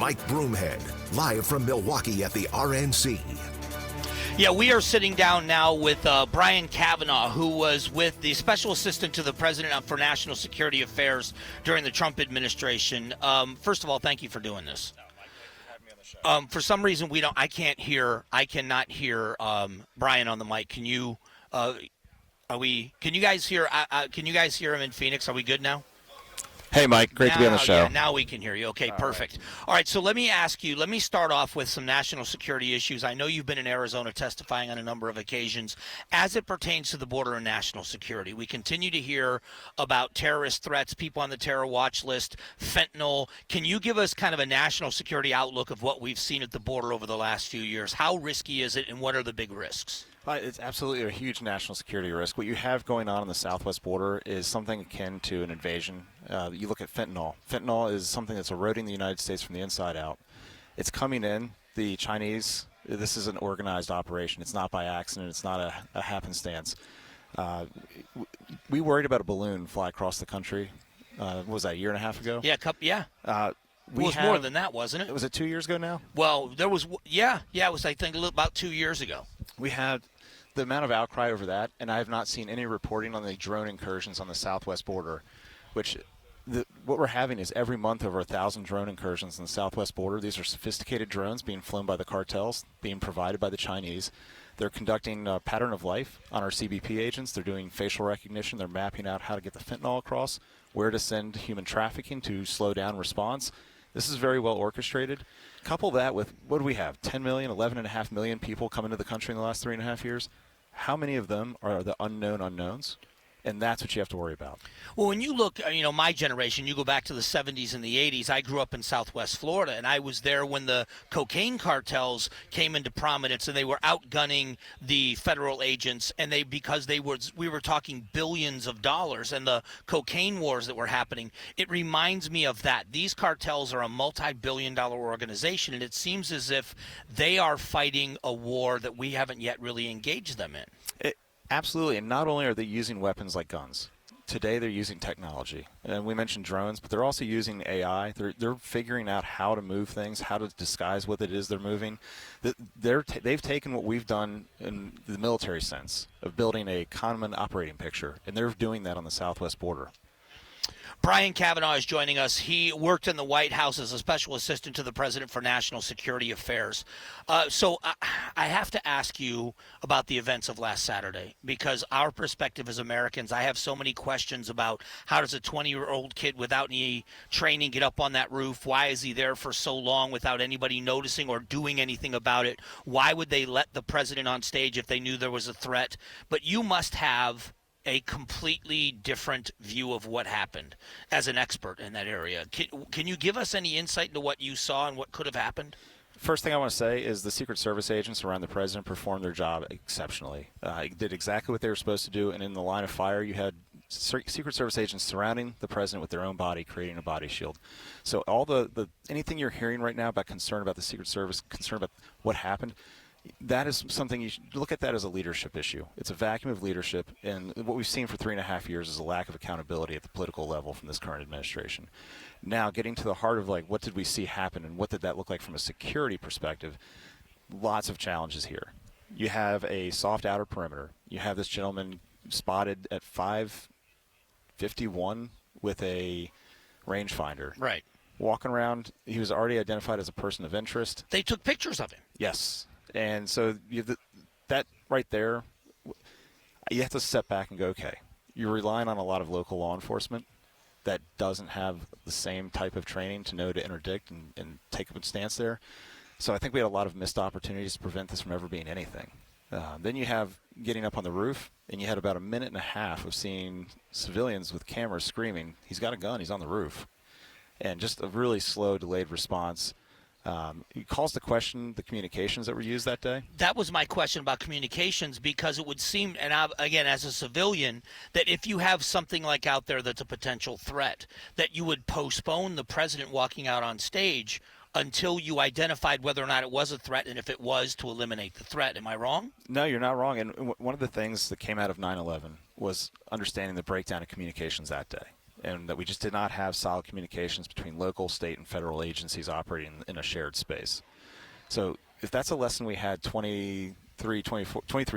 Mike Broomhead, live from Milwaukee at the RNC. Yeah, we are sitting down now with Brian Cavanaugh, who was with the Special Assistant to the President for National Security Affairs during the Trump administration. First of all, thank you for doing this. For some reason, I cannot hear Brian on the mic. Can you guys hear him in Phoenix? Are we good now? Hey, Mike. Great to be on the show. Yeah, now we can hear you. Okay, perfect. All right, so let me start off with some national security issues. I know you've been in Arizona testifying on a number of occasions as it pertains to the border and national security. We continue to hear about terrorist threats, people on the terror watch list, fentanyl. Can you give us kind of a national security outlook of what we've seen at the border over the last few years? How risky is it, and what are the big risks? It's absolutely a huge national security risk. What you have going on the southwest border is something akin to an invasion. You look at fentanyl. Fentanyl is something that's eroding the United States from the inside out. It's coming in. The Chinese, this is an organized operation. It's not by accident. It's not a happenstance. We worried about a balloon fly across the country. What was that, a year and a half ago? Yeah, it was more than that, wasn't it? Was it 2 years ago now? Well, there was, it was, I think, about 2 years ago. We had the amount of outcry over that, and I have not seen any reporting on the drone incursions on the southwest border, which what we're having is every month over 1,000 drone incursions on the southwest border. These are sophisticated drones being flown by the cartels, being provided by the Chinese. They're conducting a pattern of life on our CBP agents. They're doing facial recognition. They're mapping out how to get the fentanyl across, where to send human trafficking to slow down response. This is very well orchestrated. Couple that with, what do we have, 10 million, 11.5 million people come into the country in the last 3.5 years? How many of them are the unknown unknowns? And that's what you have to worry about. Well, when you look, my generation, you go back to the 70s and the 80s. I grew up in Southwest Florida, and I was there when the cocaine cartels came into prominence, and they were outgunning the federal agents, and we were talking billions of dollars, and the cocaine wars that were happening. It reminds me of that. These cartels are a multi-billion-dollar organization, and it seems as if they are fighting a war that we haven't yet really engaged them in. Absolutely, and not only are they using weapons like guns. Today they're using technology. And we mentioned drones, but they're also using AI. They're figuring out how to move things, how to disguise what it is they're moving. They've taken what we've done in the military sense of building a common operating picture, and they're doing that on the southwest border. Brian Cavanaugh is joining us. He worked in the White House as a special assistant to the President for National Security Affairs. So I have to ask you about the events of last Saturday, because our perspective as Americans, I have so many questions about how does a 20-year-old kid without any training get up on that roof? Why is he there for so long without anybody noticing or doing anything about it? Why would they let the president on stage if they knew there was a threat? But you must have a completely different view of what happened as an expert in that area. Can you give us any insight into what you saw and what could have happened? First thing I want to say is the Secret Service agents around the president performed their job exceptionally. Did exactly what they were supposed to do, and in the line of fire, you had Secret Service agents surrounding the president with their own body, creating a body shield. So all the anything you're hearing right now about concern about the Secret Service, concern about what happened, that is something you should look at that as a leadership issue. It's a vacuum of leadership, and what we've seen for 3.5 years is a lack of accountability at the political level from this current administration. Now, getting to the heart of what did we see happen and what did that look like from a security perspective, lots of challenges here. You have a soft outer perimeter. You have this gentleman spotted at 5:51 with a rangefinder. Right. Walking around, he was already identified as a person of interest. They took pictures of him. Yes. And so you have that right there, you have to step back and go, okay, you're relying on a lot of local law enforcement that doesn't have the same type of training to know to interdict and take a stance there. So I think we had a lot of missed opportunities to prevent this from ever being anything. Then you have getting up on the roof, and you had about 1.5 minutes of seeing civilians with cameras screaming, he's got a gun, he's on the roof. And just a really slow, delayed response. It calls to question the communications that were used that day. That was my question about communications, because it would seem, and again, as a civilian, that if you have something like out there that's a potential threat, that you would postpone the president walking out on stage until you identified whether or not it was a threat, and if it was, to eliminate the threat. Am I wrong? No, you're not wrong. And one of the things that came out of 9/11 was understanding the breakdown of communications that day. and that we just did not have solid communications between local, state, and federal agencies operating in a shared space. So if that's a lesson we had 23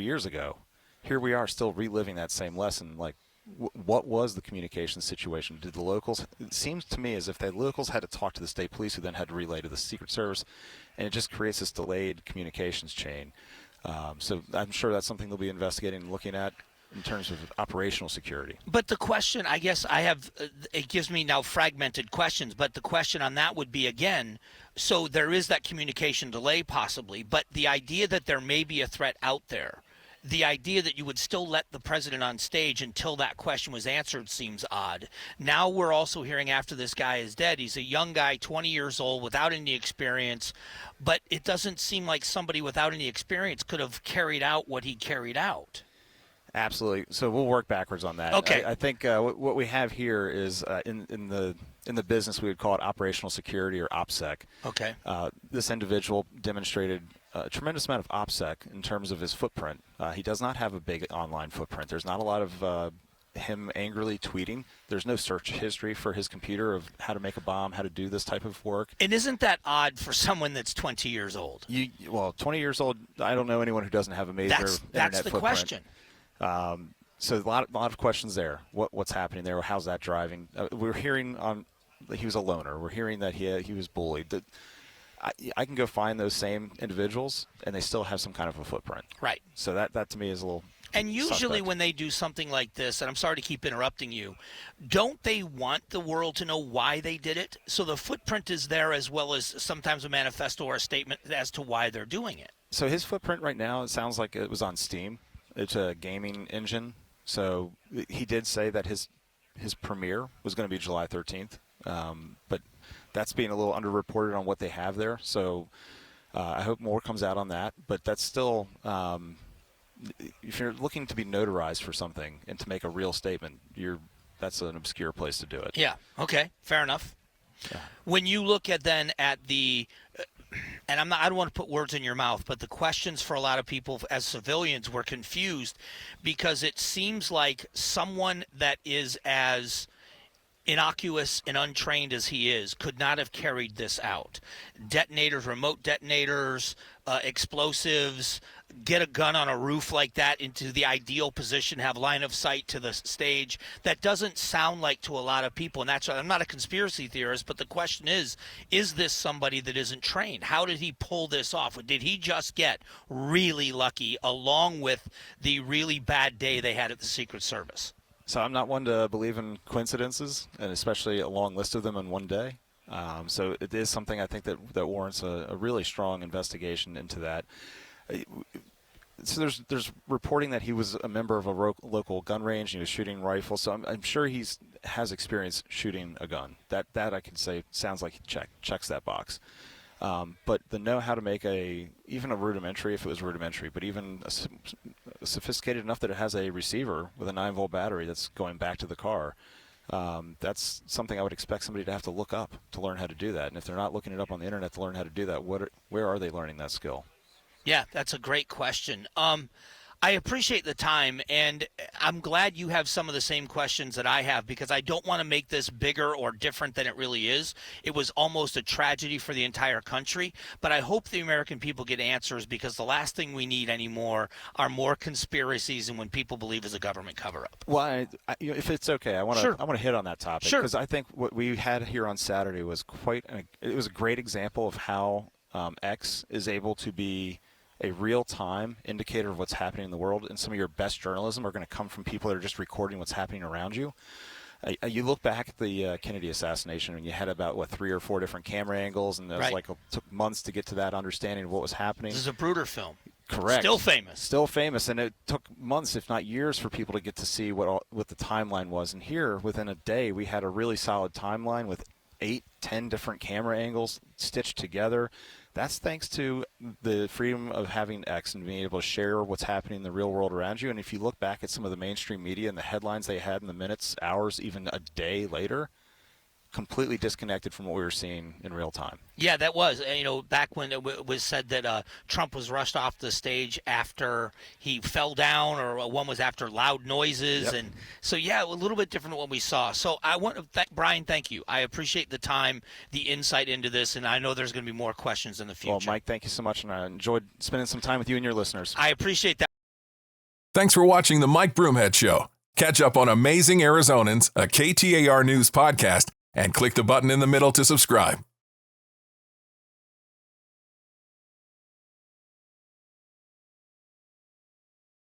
years ago, here we are still reliving that same lesson. Like, what was the communication situation? Did the locals, it seems to me as if the locals had to talk to the state police, who then had to relay to the Secret Service, and it just creates this delayed communications chain. So I'm sure that's something they'll be investigating and looking at in terms of operational security. But the question, I guess I have, it gives me now fragmented questions, but the question on that would be, again, so there is that communication delay possibly, but the idea that there may be a threat out there, the idea that you would still let the president on stage until that question was answered seems odd. Now we're also hearing after this guy is dead, he's a young guy, 20 years old, without any experience, but it doesn't seem like somebody without any experience could have carried out what he carried out. Absolutely. So we'll work backwards on that. Okay. I think what we have here is in the business we would call it operational security or OPSEC. Okay. This individual demonstrated a tremendous amount of OPSEC in terms of his footprint. He does not have a big online footprint. There's not a lot of him angrily tweeting. There's no search history for his computer of how to make a bomb, how to do this type of work. And isn't that odd for someone that's 20 years old? 20 years old, I don't know anyone who doesn't have a major internet footprint. That's the question. So a lot of questions there. What's happening there? How's that driving? We're hearing he was a loner. We're hearing that he was bullied. I can go find those same individuals, and they still have some kind of a footprint. Right. So that to me is a little. And usually suspect. when they do something like this, and I'm sorry to keep interrupting you, don't they want the world to know why they did it? So the footprint is there as well as sometimes a manifesto or a statement as to why they're doing it. So his footprint right now, it sounds like it was on Steam. It's a gaming engine. So he did say that his premiere was going to be July 13th. But that's being a little underreported on what they have there. So I hope more comes out on that. But that's still, if you're looking to be notarized for something and to make a real statement, that's an obscure place to do it. Yeah. Okay. Fair enough. Yeah. When you look at the and I don't want to put words in your mouth, but the questions for a lot of people as civilians were confused because it seems like someone that is as innocuous and untrained as he is could not have carried this out. Detonators, remote detonators, explosives, get a gun on a roof like that into the ideal position, have line of sight to the stage. That doesn't sound like to a lot of people, and that's I'm not a conspiracy theorist, but the question is this somebody that isn't trained? How did he pull this off? Did he just get really lucky along with the really bad day they had at the Secret Service? So I'm not one to believe in coincidences, and especially a long list of them in one day. So it is something I think that warrants a really strong investigation into that. So there's reporting that he was a member of a local gun range and he was shooting rifles. So I'm sure has experience shooting a gun. That I can say sounds like he checks that box. But the know how to make even a rudimentary, if it was rudimentary, but even sophisticated enough that it has a receiver with a 9-volt battery that's going back to the car, that's something I would expect somebody to have to look up to learn how to do that. And if they're not looking it up on the internet to learn how to do that, where are they learning that skill? Yeah, that's a great question. I appreciate the time, and I'm glad you have some of the same questions that I have because I don't want to make this bigger or different than it really is. It was almost a tragedy for the entire country, but I hope the American people get answers because the last thing we need anymore are more conspiracies and when people believe is a government cover-up. Well, if it's okay, I want to hit on that topic because I think what we had here on Saturday was it was a great example of how X is able to be a real-time indicator of what's happening in the world, and some of your best journalism are going to come from people that are just recording what's happening around you. You look back at the Kennedy assassination, and you had about 3 or 4 different camera angles, and it was it took months to get to that understanding of what was happening. This is a Bruder film. Correct. Still famous, and it took months, if not years, for people to get to see what the timeline was. And here, within a day, we had a really solid timeline with 8-10 different camera angles stitched together. That's thanks to the freedom of having X and being able to share what's happening in the real world around you. And if you look back at some of the mainstream media and the headlines they had in the minutes, hours, even a day later, completely disconnected from what we were seeing in real time. Yeah, that was. Back when it was said that Trump was rushed off the stage after he fell down, or one was after loud noises. Yep. And so, yeah, a little bit different than what we saw. So I want to Brian, thank you. I appreciate the time, the insight into this, and I know there's going to be more questions in the future. Well, Mike, thank you so much, and I enjoyed spending some time with you and your listeners. I appreciate that. Thanks for watching the Mike Broomhead Show. Catch up on Amazing Arizonans, a KTAR News podcast, and click the button in the middle to subscribe.